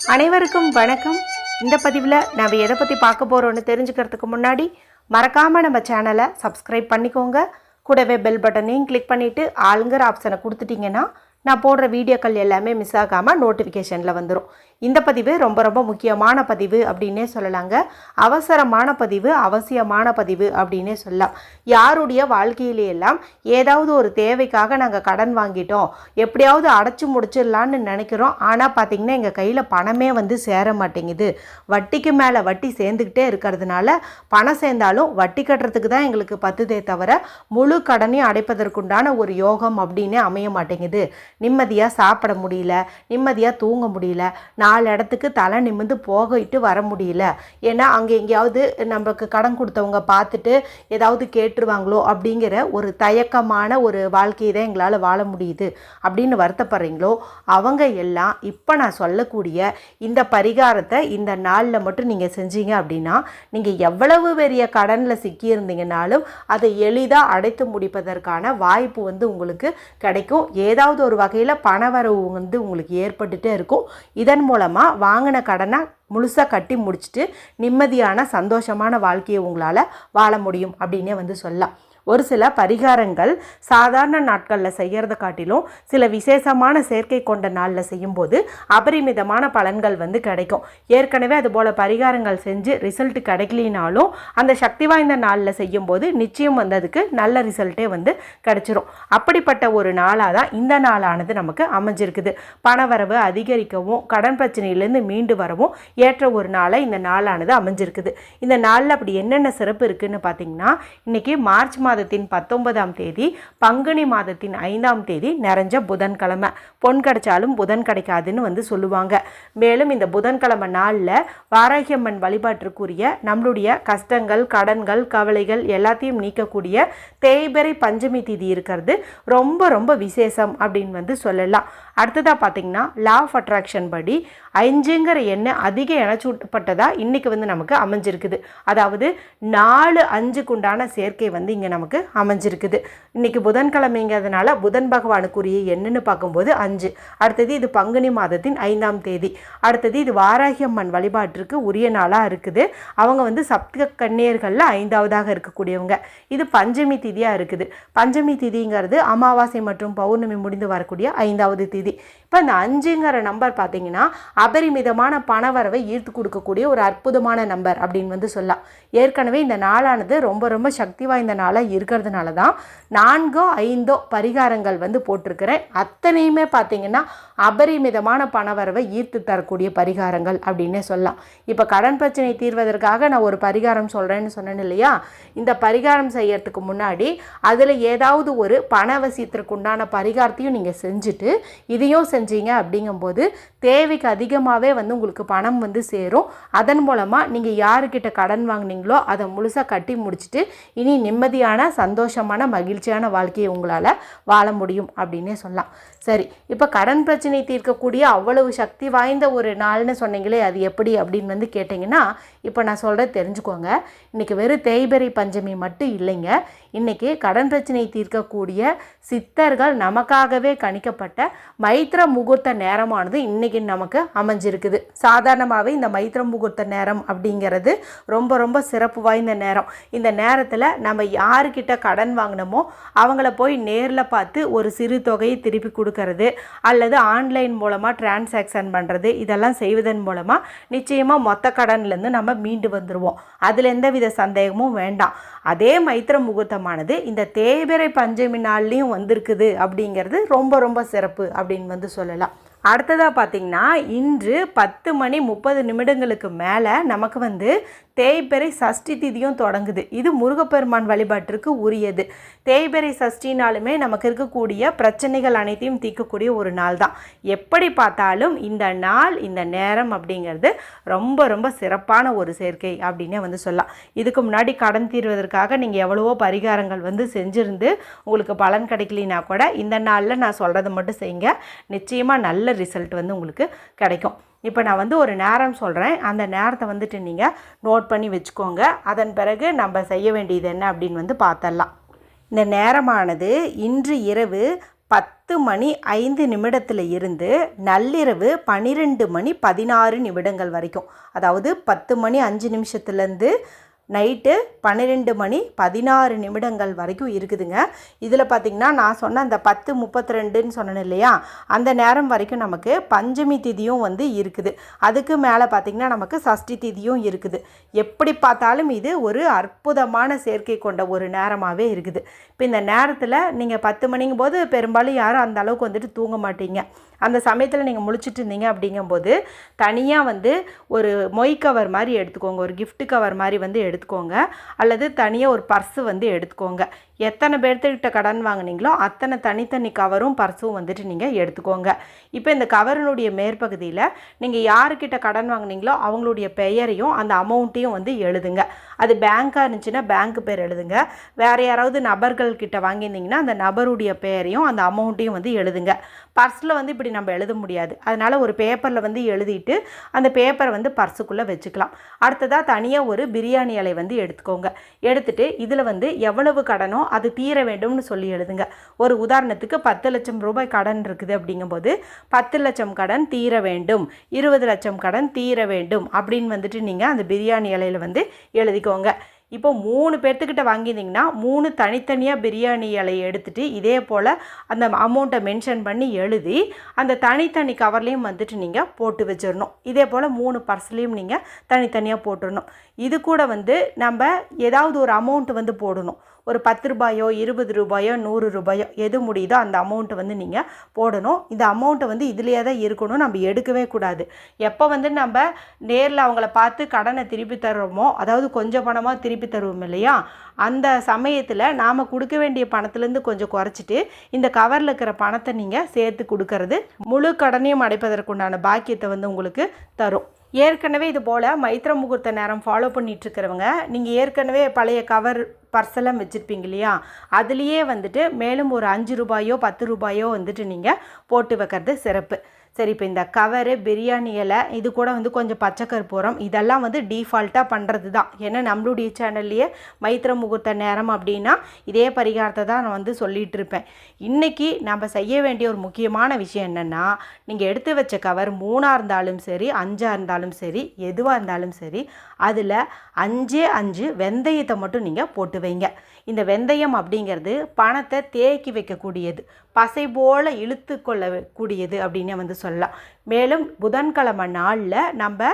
அனைவருக்கும் வணக்கம். இந்த பதிவில் நாம் எதை பற்றி பார்க்க போகிறோன்னு தெரிஞ்சுக்கிறதுக்கு முன்னாடி மறக்காமல் நம்ம சேனலை சப்ஸ்கிரைப் பண்ணிக்கோங்க. கூடவே பெல் பட்டனையும் கிளிக் பண்ணிவிட்டு ஆளுங்கிற ஆப்ஷனை கொடுத்துட்டிங்கன்னா நான் போடுற வீடியோக்கள் எல்லாமே மிஸ் ஆகாமல் நோட்டிஃபிகேஷனில் வந்துடும். இந்த பதிவு ரொம்ப ரொம்ப முக்கியமான பதிவு அப்படின்னே சொல்லலாங்க. அவசரமான பதிவு, அவசியமான பதிவு அப்படின்னே சொல்லலாம். யாருடைய வாழ்க்கையிலையெல்லாம் ஏதாவது ஒரு தேவைக்காக நாங்கள் கடன் வாங்கிட்டோம், எப்படியாவது அடைச்சி முடிச்சிடலான்னு நினைக்கிறோம். ஆனால் பார்த்திங்கன்னா எங்கள் கையில் பணமே சேர மாட்டேங்குது. வட்டிக்கு மேலே வட்டி சேர்ந்துக்கிட்டே இருக்கிறதுனால பணம் சேர்ந்தாலும் வட்டி கட்டுறதுக்கு தான் எங்களுக்கு பத்துதே தவிர முழு கடனையும் அடைப்பதற்குண்டான ஒரு யோகம் அப்படின்னே அமைய மாட்டேங்குது. நிம்மதியாக சாப்பிட முடியல, நிம்மதியாக தூங்க முடியல, 4 இடத்துக்கு தலை நிமிர்ந்து போகிட்டு வர முடியல. ஏன்னா அங்கே எங்கேயாவது நமக்கு கடன் கொடுத்தவங்க பார்த்துட்டு ஏதாவது கேட்டுருவாங்களோ அப்படிங்கிற ஒரு தயக்கமான ஒரு வாழ்க்கையை தான் எங்களால் வாழ முடியுது அப்படின்னு வருத்தப்படுறீங்களோ அவங்க எல்லாம் இப்போ நான் சொல்லக்கூடிய இந்த பரிகாரத்தை இந்த நாளில் மட்டும் நீங்கள் செஞ்சீங்க அப்படின்னா நீங்கள் எவ்வளவு பெரிய கடனில் சிக்கியிருந்தீங்கனாலும் அதை எளிதாக அடைத்து முடிப்பதற்கான வாய்ப்பு உங்களுக்கு கிடைக்கும். ஏதாவது ஒரு வகையில் பணவரவு உங்களுக்கு ஏற்பட்டுட்டே இருக்கும். இதன் மூலமாக வாங்கின கடனை முழுசாக கட்டி முடிச்சுட்டு நிம்மதியான சந்தோஷமான வாழ்க்கையை உங்களால் வாழ முடியும் அப்படின்னே சொல்லலாம். ஒரு சில பரிகாரங்கள் சாதாரண நாட்களில் செய்கிறத காட்டிலும் சில விசேஷமான சேர்க்கை கொண்ட நாளில் செய்யும்போது அபரிமிதமான பலன்கள் கிடைக்கும். ஏற்கனவே அதுபோல் பரிகாரங்கள் செஞ்சு ரிசல்ட் கிடைக்கலினாலும் அந்த சக்தி வாய்ந்த நாளில் செய்யும்போது நிச்சயம் அதுக்கு நல்ல ரிசல்ட்டே கிடைச்சிரும். அப்படிப்பட்ட ஒரு நாளாக தான் இந்த நாளானது நமக்கு அமைஞ்சிருக்குது. பணவரவு அதிகரிக்கவும் கடன் பிரச்சனையிலேருந்து மீண்டு வரவும் ஏற்ற ஒரு நாளாக இந்த நாளானது அமைஞ்சிருக்குது. இந்த நாளில் அப்படி என்னென்ன சிறப்பு இருக்குதுன்னு பார்த்தீங்கன்னா, இன்றைக்கி மார்ச் மாதத்தின் 19ஆம் தேதி பங்குனி மாதத்தின் 5ஆம் தேதி நிறைஞ்ச புதன்கிழமை. பொன் கிடைச்சாலும் புதன் கிடைக்காதுன்னு சொல்லுவாங்க. மேலும் இந்த புதன்கிழமை நாளில் வாராகியம்மன் வழிபாட்டிற்குரிய நம்மளுடைய கஷ்டங்கள், கடன்கள், கவலைகள் எல்லாத்தையும் நீக்கக்கூடிய தேய்பிறை பஞ்சமி திதி இருக்கிறது ரொம்ப ரொம்ப விசேஷம் அப்படின்னு சொல்லலாம். அடுத்ததாக பார்த்தீங்கன்னா லா ஆஃப் அட்ராக்ஷன் படி 5ங்கிற எண்ணெய் அதிக இணைச்சூட்டப்பட்டதாக இன்றைக்கி நமக்கு அமைஞ்சிருக்குது. அதாவது 4 5க்கு உண்டான சேர்க்கை இங்கே நமக்கு அமைஞ்சிருக்குது. இன்றைக்கி புதன்கிழமைங்கிறதுனால புதன் பகவானுக்குரிய எண்ணுன்னு பார்க்கும்போது 5. அடுத்தது இது பங்குனி மாதத்தின் 5ஆம் தேதி. அடுத்தது இது வாராகியம்மன் வழிபாட்டிற்கு உரிய நாளாக இருக்குது. அவங்க சப்த கன்னியர்களில் 5ஆவதாக இருக்கக்கூடியவங்க. இது பஞ்சமி திதியாக இருக்குது. பஞ்சமி திதிங்கிறது அமாவாசை மற்றும் பௌர்ணமி முடிந்து வரக்கூடிய 5ஆவது திதி. இப்போ இந்த 5ங்கிற நம்பர் பார்த்தீங்கன்னா அபரிமிதமான பணவரவை ஈர்த்து கொடுக்கக்கூடிய ஒரு அற்புதமான நம்பர் அப்படின்னு சொல்லலாம். ஏற்கனவே இந்த நாளானது ரொம்ப ரொம்ப சக்தி வாய்ந்த நாளாக இருக்கிறதுனால தான் 4 5 பரிகாரங்கள் போட்டிருக்கிறேன். அத்தனையுமே பார்த்தீங்கன்னா அபரிமிதமான பணவரவை ஈர்த்து தரக்கூடிய பரிகாரங்கள் அப்படின்னே சொல்லலாம். இப்போ கடன் பிரச்சனை தீர்வதற்காக நான் ஒரு பரிகாரம் சொல்கிறேன்னு சொன்னேன் இல்லையா? இந்த பரிகாரம் செய்யறதுக்கு முன்னாடி அதில் ஏதாவது ஒரு பணவசியத்திற்கு உண்டான பரிகாரத்தையும் நீங்கள் செஞ்சுட்டு இதையும் செஞ்சீங்க அப்படிங்கும்போது தேவைக்கு அதிகமாகவே உங்களுக்கு பணம் சேரும். அதன் மூலமாக நீங்கள் யாருக்கிட்ட கடன் வாங்கினீங்களோ அதை முழுசாக கட்டி முடிச்சுட்டு இனி நிம்மதியான சந்தோஷமான மகிழ்ச்சியான வாழ்க்கையை உங்களால் வாழ முடியும் அப்படின்னே சொல்லலாம். சரி, இப்போ கடன் பிரச்சனை தீர்க்கக்கூடிய அவ்வளவு சக்தி வாய்ந்த ஒரு நாள்னு சொன்னீங்களே, அது எப்படி அப்படின்னு கேட்டிங்கன்னா, இப்போ நான் சொல்கிறத தெரிஞ்சுக்கோங்க. இன்றைக்கி வெறும் தேய்பிறை பஞ்சமி மட்டும் இல்லைங்க. இன்றைக்கி கடன் பிரச்சனை தீர்க்கக்கூடிய சித்தர்கள் நமக்காகவே கணிக்கப்பட்ட மைத்திர முகூர்த்த நேரமானது இன்றைக்கி நமக்கு அமைஞ்சிருக்குது. சாதாரணமாகவே இந்த மைத்திர முகூர்த்த நேரம் அப்படிங்கிறது ரொம்ப ரொம்ப சிறப்பு வாய்ந்த நேரம். இந்த நேரத்தில் நம்ம யாருக்கிட்ட கடன் வாங்கினோமோ அவங்கள போய் நேரில் பார்த்து ஒரு சிறு தொகையை திருப்பி கொடுக்கறது அல்லது ஆன்லைன் மூலமாக டிரான்சாக்ஷன் பண்ணுறது, இதெல்லாம் செய்வதன் மூலமாக நிச்சயமாக மொத்த கடன்லேருந்து நம்ம மீண்டு வந்துடுவோம். அதில் எந்தவித சந்தேகமும் வேண்டாம். அதே மைத்திர முகூர்த்தமானது இந்த தேய்பிறை பஞ்சமி நாள்லேயும் வந்திருக்குது அப்படிங்கிறது ரொம்ப ரொம்ப சிறப்பு அப்படின்னு சொல்லலாம். அடுத்ததாக பார்த்திங்கன்னா, இன்று 10:30 மேலே நமக்கு தேய்பிறை சஷ்டி திதியும் தொடங்குது. இது முருகப்பெருமான் வழிபாட்டிற்கு உரியது. தேய்பிறை சஷ்டினாலுமே நமக்கு இருக்கக்கூடிய பிரச்சனைகள் அனைத்தையும் தீர்க்கக்கூடிய ஒரு நாள் தான். எப்படி பார்த்தாலும் இந்த நாள், இந்த நேரம் அப்படிங்கிறது ரொம்ப ரொம்ப சிறப்பான ஒரு சேர்க்கை அப்படின்னே சொல்லலாம். இதுக்கு முன்னாடி கடன் தீர்வதற்காக நீங்கள் எவ்வளவோ பரிகாரங்கள் செஞ்சுருந்து உங்களுக்கு பலன் கிடைக்கலினா கூட இந்த நாளில் நான் சொல்கிறத மட்டும் செய்யுங்க. நிச்சயமாக நல்ல ரிசல்ட் உங்களுக்கு கிடைக்கும். இப்போ நான் ஒரு நேரம் சொல்கிறேன். அந்த நேரத்தை நீங்கள் நோட் பண்ணி வச்சுக்கோங்க. அதன் பிறகு நம்ம செய்ய வேண்டியது என்ன அப்படின்னு பார்த்தரலாம். இந்த நேரமானது இன்று இரவு 10 மணி 5 நிமிடத்தில் இருந்து நள்ளிரவு 12 மணி 16 நிமிடங்கள் வரைக்கும், அதாவது 10 மணி 5 நிமிஷத்துலேருந்து நைட்டு 12 மணி 16 நிமிடங்கள் வரைக்கும் இருக்குதுங்க. இதில் பார்த்திங்கன்னா நான் சொன்ன அந்த 10:32ன்னு சொன்னேன் இல்லையா, அந்த நேரம் வரைக்கும் நமக்கு பஞ்சமி திதியும் வந்து இருக்குது. அதுக்கு மேலே பார்த்திங்கன்னா நமக்கு சஷ்டி திதியும் இருக்குது. எப்படி பார்த்தாலும் இது ஒரு அற்புதமான சேர்க்கை கொண்ட ஒரு நேரமாகவே இருக்குது. இப்போ இந்த நேரத்தில் நீங்கள் 10 மணிங்கும் போது பெரும்பாலும் யாரும் அந்த அளவுக்கு வந்துட்டு தூங்க மாட்டீங்க. அந்த சமயத்தில் நீங்கள் முழிச்சிட்டு இருந்தீங்க அப்படிங்கும்போது தனியாக வந்து ஒரு மொய் கவர் மாதிரி எடுத்துக்கோங்க, ஒரு கிஃப்ட் கவர் மாதிரி வந்து எடுத்துக்கோங்க, அல்லது தனியாக ஒரு பர்ஸு வந்து எடுத்துக்கோங்க. எத்தனை பேர்த்துக்கிட்ட கடன் வாங்கினீங்களோ அத்தனை தனித்தனி கவரும் பர்ஸும் வந்துட்டு நீங்கள் எடுத்துக்கோங்க. இப்போ இந்த கவரினுடைய மேற்பகுதியில் நீங்கள் யாருக்கிட்ட கடன் வாங்கினீங்களோ அவங்களுடைய பெயரையும் அந்த அமௌண்ட்டையும் வந்து எழுதுங்க. அது பேங்காக இருந்துச்சுன்னா பேங்க் பேர் எழுதுங்க. வேறு யாராவது நபர்கள்கிட்ட வாங்கியிருந்தீங்கன்னா அந்த நபருடைய பெயரையும் அந்த அமௌண்ட்டையும் வந்து எழுதுங்க. பர்ஸில் வந்து இப்படி நம்ம எழுத முடியாது, அதனால் ஒரு பேப்பரில் வந்து எழுதிட்டு அந்த பேப்பரை வந்து பர்ஸுக்குள்ளே வச்சுக்கலாம். அடுத்ததாக தனியாக ஒரு பிரியாணி இலை வந்து எடுத்துக்கோங்க. எடுத்துகிட்டு இதில் வந்து எவ்வளவு கடனோ அது தீர வேண்டும்னு சொல்லி எழுதுங்க. ஒரு உதாரணத்துக்கு 10 லட்சம் ரூபாய் கடன் இருக்குது அப்படிங்கும்போது 10 லட்சம் கடன் தீர வேண்டும், 20 லட்சம் கடன் தீர வேண்டும் அப்படின்னு வந்துட்டு நீங்கள் அந்த பிரியாணி இலையில் வந்து எழுதிக்கோங்க. இப்போ 3 பேர்த்துக்கிட்ட வாங்கியிருந்தீங்கன்னா 3 தனித்தனியாக பிரியாணி இலையை எடுத்துகிட்டு இதே போல் அந்த அமௌண்ட்டை மென்ஷன் பண்ணி எழுதி அந்த தனித்தனி கவர்லேயும் வந்துட்டு நீங்கள் போட்டு வச்சிடணும். இதே போல் 3 பர்ஸ்லேயும் நீங்கள் தனித்தனியாக போட்டுடணும். இது கூட வந்து நம்ம ஏதாவது ஒரு அமௌண்ட் வந்து போடணும். ஒரு 10 ரூபாயோ 20 ரூபாயோ 100 ரூபாயோ எது முடியுதோ அந்த அமௌண்ட்டை வந்து நீங்கள் போடணும். இந்த அமௌண்ட்டை வந்து இதுலேயே தான் இருக்கணும், நம்ம எடுக்கவே கூடாது. எப்போ வந்து நம்ம நேரில் அவங்கள பார்த்து கடனை திருப்பி தர்றோமோ, அதாவது கொஞ்சம் பணமாக திருப்பி தருவோம் இல்லையா, அந்த சமயத்தில் நாம் கொடுக்க வேண்டிய பணத்துலேருந்து கொஞ்சம் குறைச்சிட்டு இந்த கவரில் இருக்கிற பணத்தை நீங்கள் சேர்த்து கொடுக்கறது முழு கடனையும் அடைப்பதற்குண்டான பாக்கியத்தை வந்து உங்களுக்கு தரும். ஏற்கனவே இது போல் மைத்திர முகூர்த்த நேரம் ஃபாலோ பண்ணிகிட்ருக்கிறவங்க நீங்கள் ஏற்கனவே பழைய கவர் பர்ஸெல்லாம் வச்சுருப்பீங்க இல்லையா, அதுலேயே வந்துட்டு மேலும் ஒரு 5 ரூபாயோ 10 ரூபாயோ வந்துட்டு நீங்கள் போட்டு வைக்கிறது சிறப்பு. சரி, இப்போ இந்த கவரு, பிரியாணி இலை, இது கூட வந்து கொஞ்சம் பச்சை கற்பூரம், இதெல்லாம் வந்து டீஃபால்ட்டாக பண்ணுறது தான். ஏன்னா நம்மளுடைய சேனல்லையே மைத்திர முகூர்த்த நேரம் அப்படின்னா இதே பரிகாரத்தை தான் நான் வந்து சொல்லிகிட்டு இருப்பேன். இன்றைக்கி நம்ம செய்ய வேண்டிய ஒரு முக்கியமான விஷயம் என்னென்னா, நீங்கள் எடுத்து வச்ச கவர் 3ஆக இருந்தாலும் சரி 5ஆக இருந்தாலும் சரி எதுவாக இருந்தாலும் சரி அதில் 5 வெந்தயத்தை மட்டும் நீங்கள் போட்டு வைங்க. இந்த வெந்தயம் அப்படிங்கிறது பணத்தை தேக்கி வைக்கக்கூடியது, பசை போல் இழுத்து கொள்ளக்கூடியது அப்படின்னு வந்து சொல்லலாம். மேலும் புதன்கிழமை நாளில் நம்ம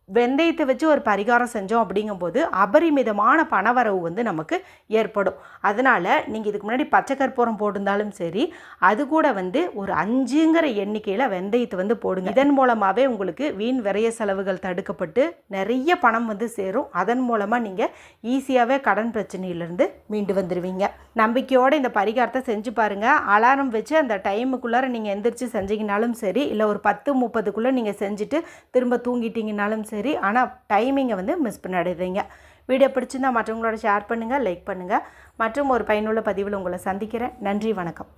வெந்தயத்தை வச்சு ஒரு பரிகாரம் செஞ்சோம் அப்படிங்கும்போது அபரிமிதமான பணவரவு வந்து நமக்கு ஏற்படும். அதனால் நீங்கள் இதுக்கு முன்னாடி பச்சை கற்பூரம் போட்டிருந்தாலும் சரி, அது கூட வந்து ஒரு 5ங்கிற எண்ணிக்கையில் வெந்தயத்தை வந்து போடுங்க. இதன் மூலமாகவே உங்களுக்கு வீண் விரைய செலவுகள் தடுக்கப்பட்டு நிறைய பணம் வந்து சேரும். அதன் மூலமாக நீங்கள் ஈஸியாகவே கடன் பிரச்சனையிலேருந்து மீண்டு வந்துடுவீங்க. நம்பிக்கையோடு இந்த பரிகாரத்தை செஞ்சு பாருங்கள். அலாரம் வச்சு அந்த டைமுக்குள்ளார நீங்கள் எந்திரிச்சு செஞ்சீங்கனாலும் சரி, இல்லை ஒரு 10:30க்குள்ளே நீங்கள் செஞ்சுட்டு திரும்ப தூங்கிட்டீங்கனாலும் சரி, ஆனால் டைமிங்கை வந்து மிஸ் பண்ணிடாதீங்க. வீடியோ பிடிச்சிருந்தால் மற்றவங்களோட ஷேர் பண்ணுங்கள், லைக் பண்ணுங்கள். மற்றும் ஒரு பயனுள்ள பதிவில் உங்களை சந்திக்கிறேன். நன்றி, வணக்கம்.